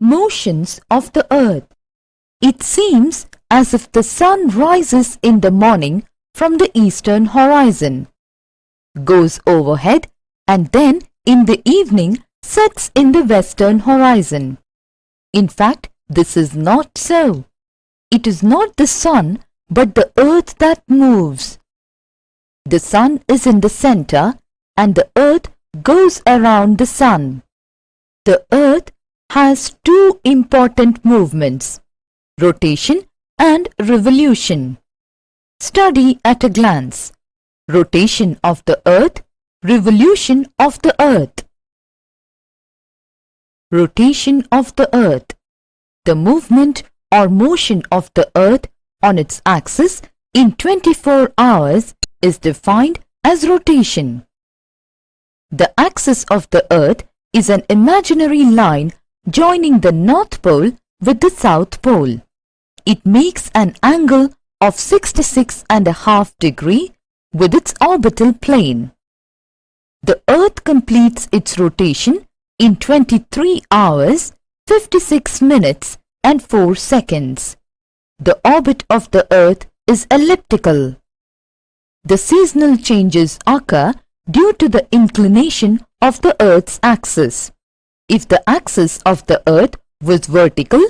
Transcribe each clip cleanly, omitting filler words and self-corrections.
Motions of the Earth. It seems as if the sun rises in the morning from the eastern horizon, goes overhead, and then in the evening sets in the western horizon. In fact, this is not so. It is not the sun but the earth that moves. The sun is in the center and the earth goes around the sun. The earth has two important movements, rotation and revolution. Study at a glance. Rotation of the earth, revolution of the earth. Rotation of the earth. The movement or motion of the earth on its axis in 24 hours is defined as rotation. The axis of the earth is an imaginary line joining the North Pole with the South Pole. It makes an angle of 66.5 degrees with its orbital plane. The earth completes its rotation in 23 hours, 56 minutes and 4 seconds. The orbit of the earth is elliptical. The seasonal changes occur due to the inclination of the earth's axis. If the axis of the earth was vertical,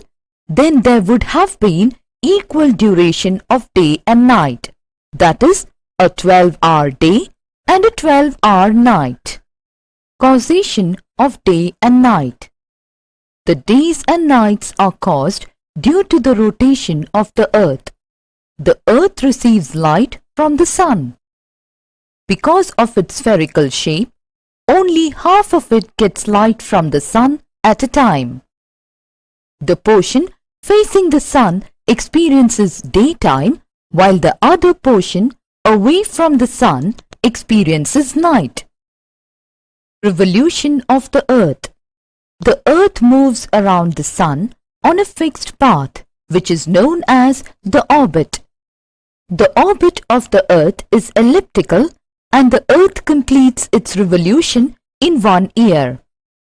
then there would have been equal duration of day and night, that is, a 12-hour day and a 12-hour night. Causation of day and night. The days and nights are caused due to the rotation of the earth. The earth receives light from the sun. Because of its spherical shape, only half of it gets light from the sun at a time. The portion facing the sun experiences daytime, while the other portion away from the sun experiences night. Revolution of the earth. The earth moves around the sun on a fixed path, which is known as the orbit. The orbit of the earth is elliptical and the earth completes its revolution in 1 year,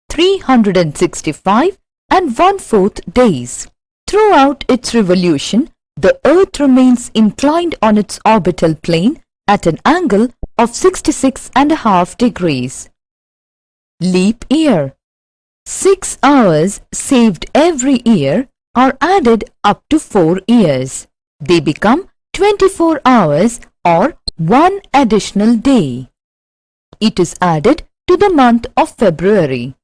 365 1/4 days. Throughout its revolution, the earth remains inclined on its orbital plane at an angle of 66.5 degrees. Leap year. 6 hours saved every year are added up to 4 years. They become 24 hours or 1 additional day. It is added to the month of February.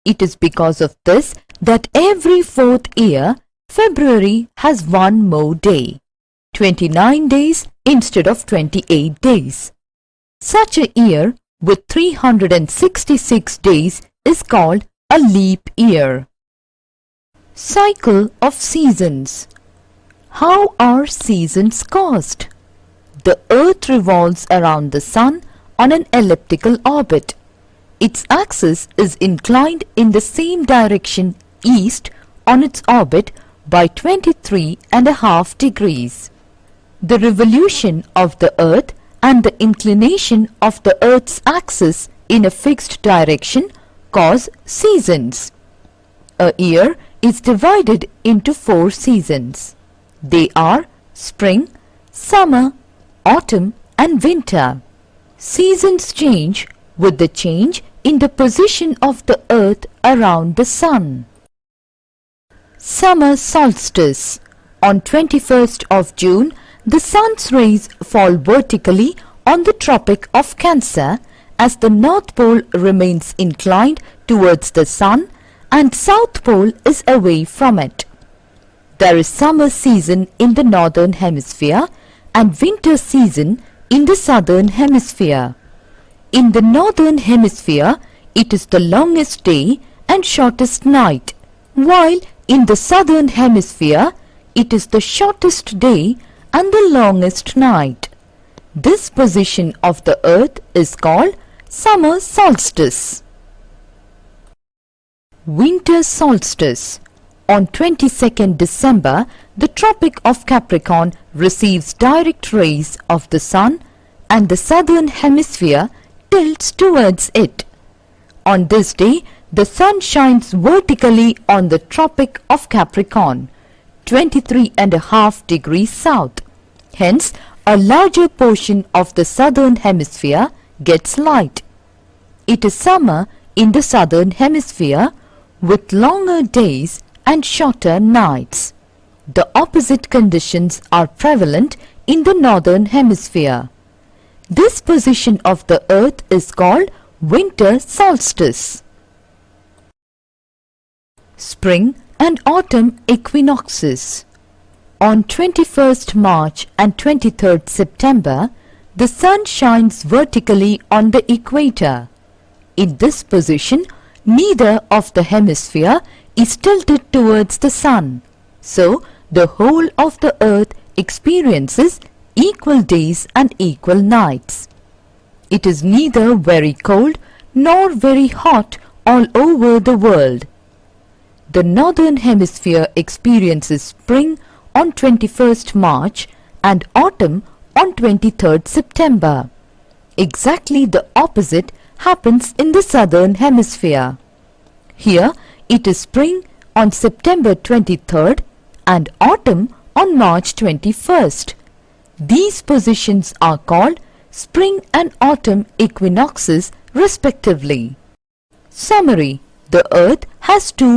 It is because of this that every 4th year, February has 1 more day, 29 days instead of 28 days. Such a year with 366 days is called a leap year. Cycle of seasons. How are seasons caused? The earth revolves around the sun on an elliptical orbit. Its axis is inclined in the same direction east on its orbit by 23.5 degrees. The revolution of the earth and the inclination of the earth's axis in a fixed direction cause seasons. A year is divided into 4 seasons. They are spring, summer, autumn and winter. Seasons change with the change in the position of the earth around the sun. Summer solstice. On 21st of June, the sun's rays fall vertically on the Tropic of Cancer as the North Pole remains inclined towards the sun and South Pole is away from it. There is summer season in the Northern Hemisphere and winter season in the Southern Hemisphere. In the Northern Hemisphere, it is the longest day and shortest night, while in the Southern Hemisphere, it is the shortest day and the longest night. This position of the earth is called summer solstice. Winter solstice. On 22nd December, the Tropic of Capricorn receives direct rays of the sun and the Southern Hemisphere tilts towards it. On this day, The sun shines vertically on the Tropic of Capricorn, 23.5 degrees south. Hence, a larger portion of the southern hemisphere gets light. It is summer in the southern hemisphere with longer days and shorter nights. The opposite conditions are prevalent in the northern hemisphere. This position of the earth is called winter solstice. Spring and autumn equinoxes. On 21st March and 23rd September, the sun shines vertically on the equator. In this position, neither of the hemisphere is tilted towards the sun. So, the whole of the earth experiences equal days and equal nights. It is neither very cold nor very hot all over the world. The northern hemisphere experiences spring on 21st March and autumn on 23rd September. Exactly the opposite happens in the southern hemisphere. Here it is spring on September 23rd and autumn on March 21st. These positions are called spring and autumn equinoxes respectively. Summary: the earth has two